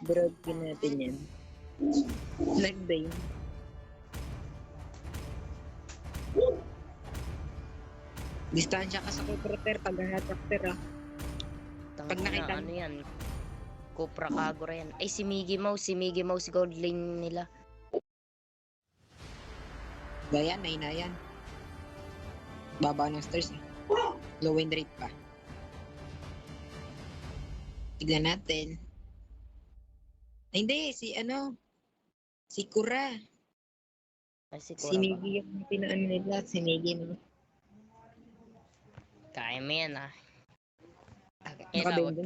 Broken natin yan. Nag-bane. Distansya ka sa Kuproter, pag-hatakter ah. Pag nakita ano yan? Cupra Kagura yan. Ay, si Miggy Mouse gold lane nila. Gayan, na yan. Baba ng stairs eh. Low win rate pa. Tignan natin. Ay, hindi, si Kura. Ay, si Si Cura ba? Miggy yung pinaano nila, si Miggy no. Kaya mo yan ah. Nakabend Wag din.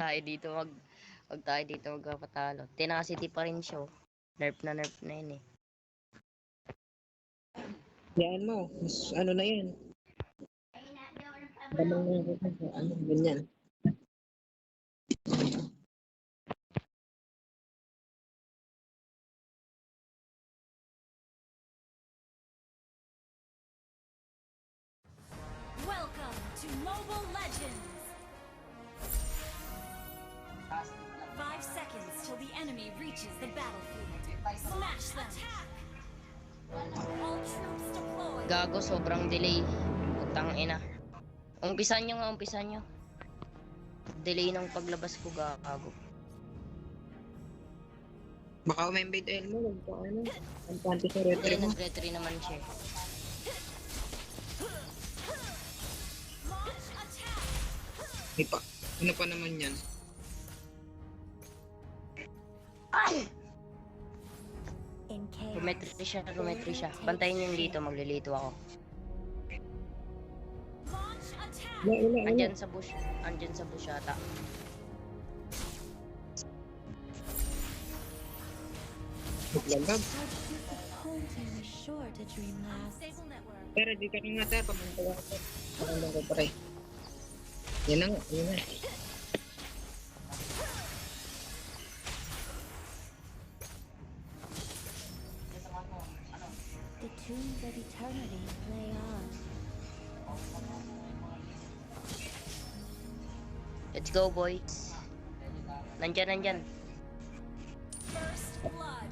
tayo dito magpapatalo. Tenacity pa rin siya. Nerf na yun eh. Yan mo, mas ano na yan. Damang na ako, ano, ganyan. Welcome to Mobile Legends! 5 seconds till the enemy reaches the battlefield. Smash them! All troops deployed! Gago, sobrang delay. Putang ina. Umpisan nyo. Delay ng paglabas ko, gago. Baka umembed oil mo, wag ka ano. Ang panty sa retry Hindi, mo. nag-retry naman siya. Launch attack! Ay pa, ano pa naman yan? In chaos. Rumetry siya. Bantayin nyo yung dito, maglilito ako. Launch attack! Wala. Andyan sa bush ata. Maglagab. Disappointingly short a dream lasts. Stable network. Pero di ka nga tayo, pamantawa ko. Pakandang ko pa rin. Yan na nga, yan na. The tunes of eternity play on. Let's go, boys. Nandyan. First blood.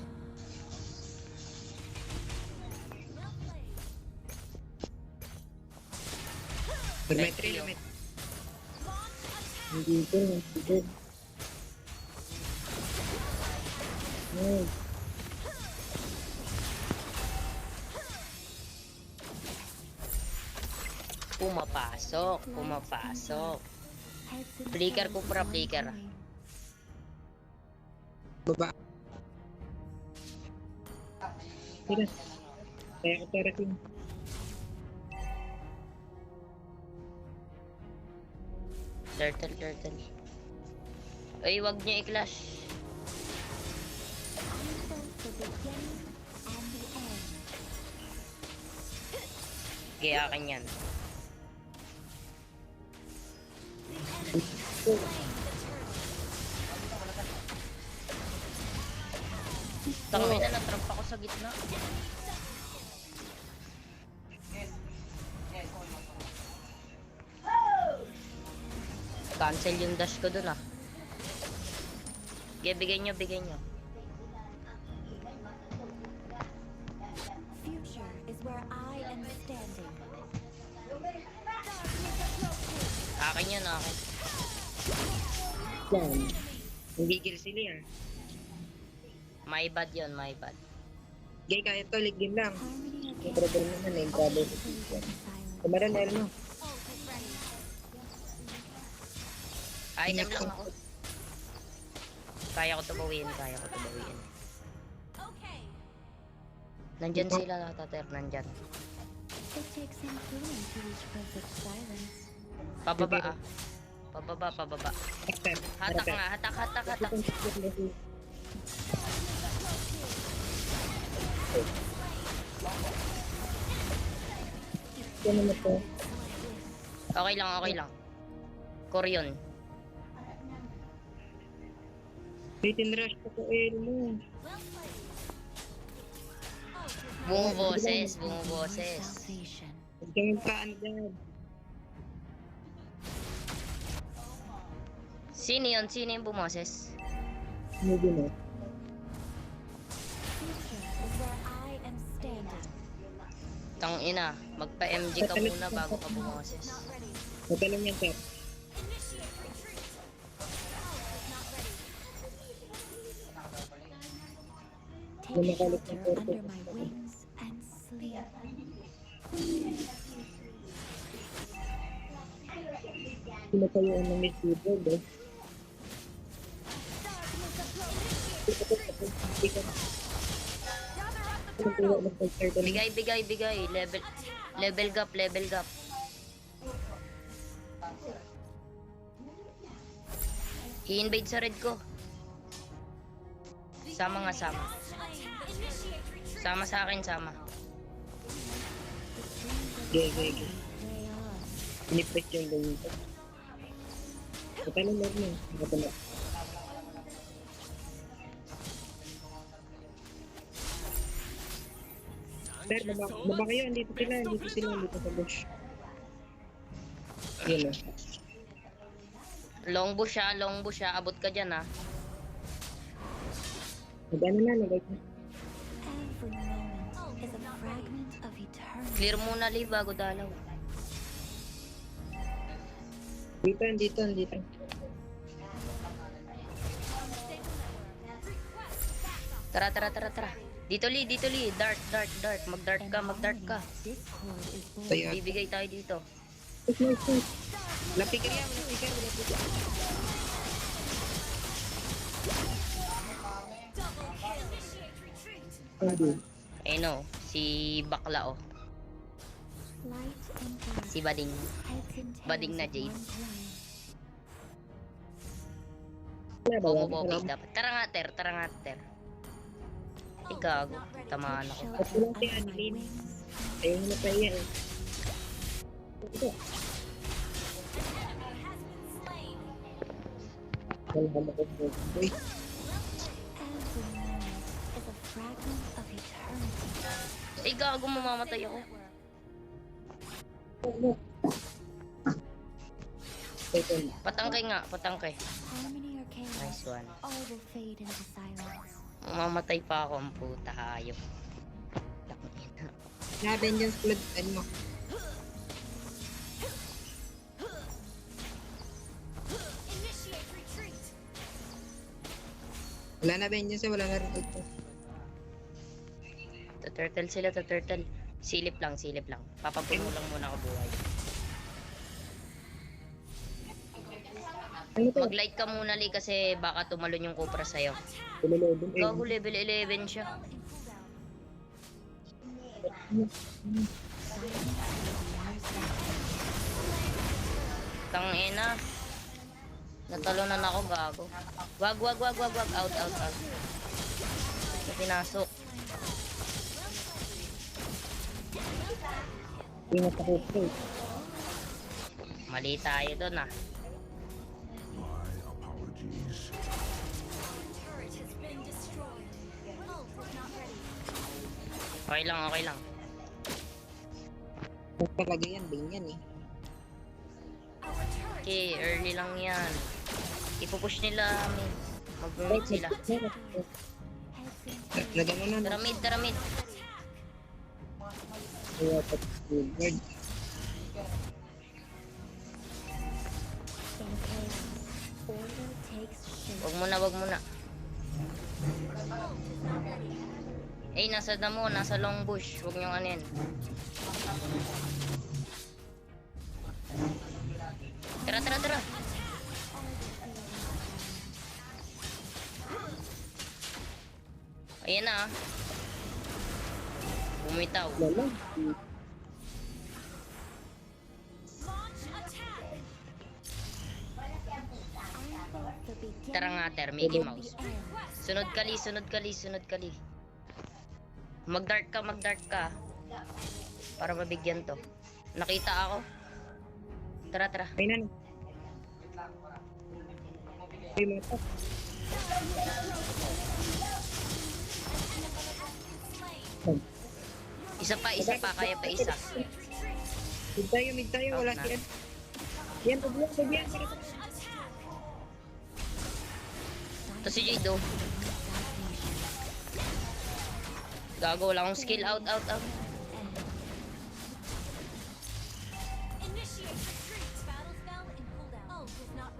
Well played. Lumetri. Launch attack! Hindi ko. No. Pumapasok. Flicker ko para flicker. Baba. Tira. Kaya ko tara kin. Turtle. Ay, wag niyo i-clash. The beginning and the end. Kaya akin yan. Tangina, na-trap ako sa gitna. Cancel yung dash ko dun ah. Okay, bigay nyo. Future is where I am standing. Akin yan, akin. Yan. Nagigil sila yan. My bad yun, my bad. Gay, kaya to, ligin lang. Harmony of May problem naman eh, grabe. silence. Kumaran, dahil mo. Item lang ako. Kaya ko to bawiin. Okay. Nandyan sila, Tater, nandyan. It takes some feeling to reach perfect silence. Pababa ah. Pababa. Accept. Hatak nga, hatak. Yan naman to. Okay lang. Koryon. Waitin rush ko po el mo. Bumuboses. Salvation. Huwag kang magkaan dyan. Sino yung bumoses? Hindi na. Tang ina, magpa-MG ka muna bago ka bumoses. Matalong yan, sir. Take shelter under my wings and sleep. Pinatayuan ng Miss Keyboard, eh. Bigay. Level gap. I-invade sa red ko. Sama nga, sama. Sama sa akin, sama. Okay. Pinipress yung gawin ko. Matalong lang yun. Matalong. Sir, baba kayo. Andito sila sa bush. Yun o. Long bush siya. Abot ka dyan, ha. Nag-ano na, nag-like na. Every moment is a fragment of eternity. Clear muna, Lee, bago dalaw. Dito. Tara. Dito, Lee. Dart. Mag-dart ka. Discord is born. Kaya, Bibigay tayo dito. nice. Lapikir yan. Hindi. Ayun, si bakla, oh. Light and dark. Si Bading. Heads and tails Bading na of Jade. one plan. Wala ba? Bobo dapat. Tara nga, ter. Ay, gago. Tamaan ako. Shelter Walang si under my Adeline. wings. Ayun na pa yan. Ito. Wala ka makapag. Uy, Every moment is a fragment of eternity. Ay, gago, mamamatay ako. ito na. Patangkay. Harmony or chaos, Nice one. all will fade into silence. Mamamatay pa ako, ang puta, hayop. Tangina. Na Vengeance Blood, ano mo? Wala na Vengeance, wala na rin ito. Turtle sila. Silip lang. Papapuno lang muna ako buhay. Ano to? Mag-like ka muna, Lee, kasi baka tumalon yung Cobra sa'yo. Tulolodon. Gago, level 11 siya. Tangina. Natalunan ako, gago. Wag. Out. Pinasok. Ingat ako po. Mali tayo doon, ah. Okay lang. Talaga yan, Bane yan eh. Okay, early lang yan. Ipupush nila, mag-mid sila. Lagyan mo na. Tara mid. Kaya pag Keyboard. In chaos, order takes shape. Wag muna. Eh, nasa long bush. Huwag niyong anin. Tara. Ayan na, ah. Bumitaw. Lala. The beginning Tara nga, Ter, Mickey and Mouse. the end. Sunod kali. Mag-dart ka. Para mabigyan to. Nakita ako. Tara. Ay na. Ay mata. Isa pa. Kaya pa isa. Mid tayo. Wala Out na. siya. Yan, pagbiyan. Ito si Jade, oh. Gago, wala akong skill. Out.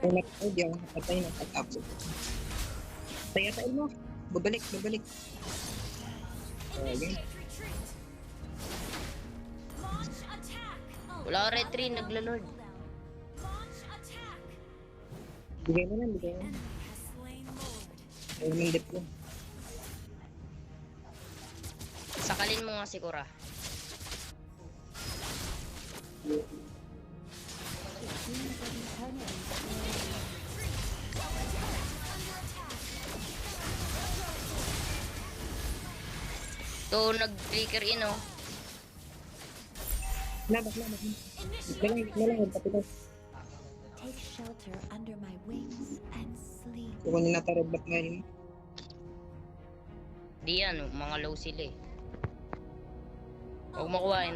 Kung nakatayo, di ako nakatay, nakatapo. Tayo mo. Babalik. Ayan. Launch attack. Wala ko retry, naglalord. Launch attack. Bigay mo na. Enemy has slain Lord. Ayun yung dip ko. Sakalin mo nga si Cora. To, nag-flicker in, oh. Labas. Dalang, patilas. Take shelter under my wings and sleep. Kukunin na tarot ba't ngayon mo? Di yan, oh, mga low sila eh. Huwag makuhain.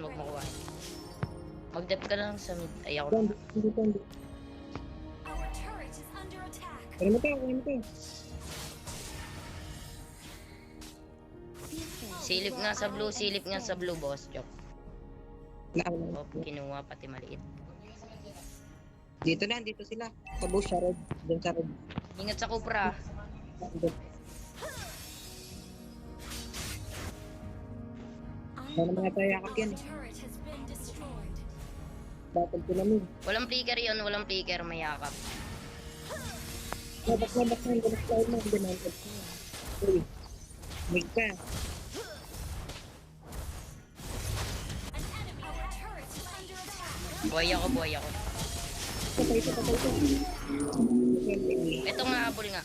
Mag-dep ka lang sa mid. Ay, ako na. Hindi. Our turret is under attack. Kunin mo to. Silip nga sa blue, boss. Chok. Naawa. Oh, kinuha pati maliit. Dito sila. Sa bush, sa red. Diyan sa red. Ingat sa Cupra. Ano mga tayo yakap yan? Turret has been destroyed. Battle ko namin. Walang flicker yun, mayakap. Labas na. Labas tayo mo. Hindi naman. Uy. Mig ka. An enemy. Our turret is under attack. Buhay ako. Patay. Ito nga, habol nga.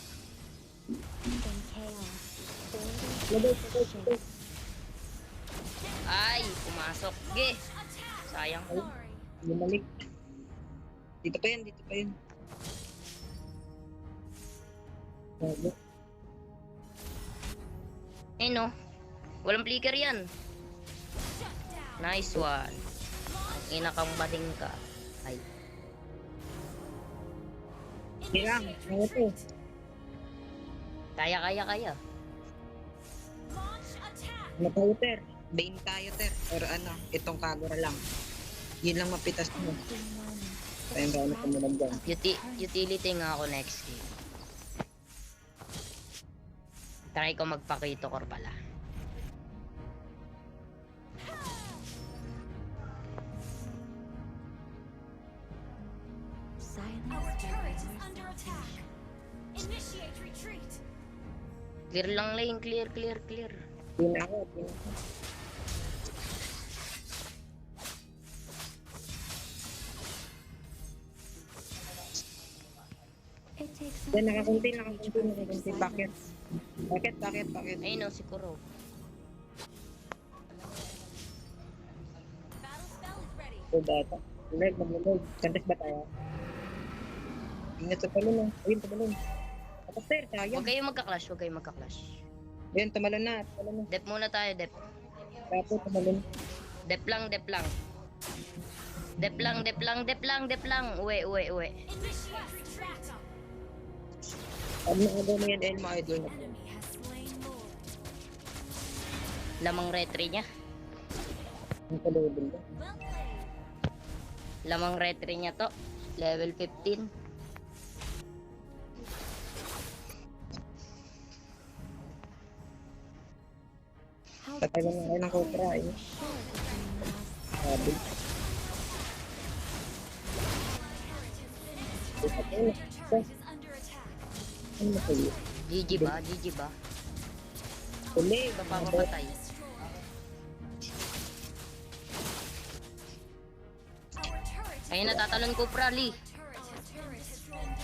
In chaos, Labas. Ay, pumasok. Ge. Sayang. Glory. Bumalik. Dito pa yan. Bago. Eh no. Walang flicker yan. Shut down. Nice one. Ang ina kang bading ka. Ay. Kailang. Ano to? Kaya. Launch attack. Ano tayo, Ter? Bane tayo, Ter. Or ano, itong Kagura lang. Yun lang mapitas mo. fleeting moments. Tayo ba ano kumulang dyan? Utility nga ako next game. Try ko magpakito kor pala. Silence Our turret is your under attack. Initiate retreat. Clear lang lane, clear. Di na ako. It takes Yan, some nakakunti. courage to reach perfect Bakit? silence. Bakit? Ayun no, si Kuro. Battle spell is ready. So, data. Mag-log. Kantas ba tayo? Ingat sa talon, oh. Ayun, tumalon. Tapos, Ter, sayang. Huwag kayong magka-clash. Ayun, tumalon na. Dep muna tayo, dep. Tapos, tumalon. Dep lang. Uwe. Initiate retreat. Pag naagaw mo yan, Elmo, idol na. Enemy has slain Lord. Lamang retry niya. Ang kalubin ba? Well played. Lamang retry niya to. Level 15. How Patay lang ako ng Cobra, eh. short it lasts. Sabi. Your turret is under attack. Ano na kayo? GG ba? Uli. Ito pa papatay. Our turret Ayun natatalon ko, Prali. turret has been destroyed.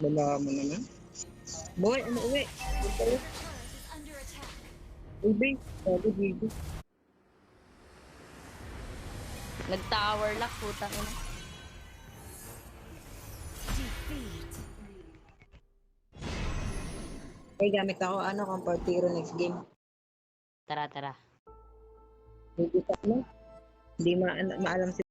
Lala mo naman. Boy, ano uwi? Turret is under attack. Ubi. Sabi, Bibi. Nag-tower lock, putang ina. Defeat. Ay, gamit ako, comfort hero next game. Tara. Hindi ka, Hindi maalam si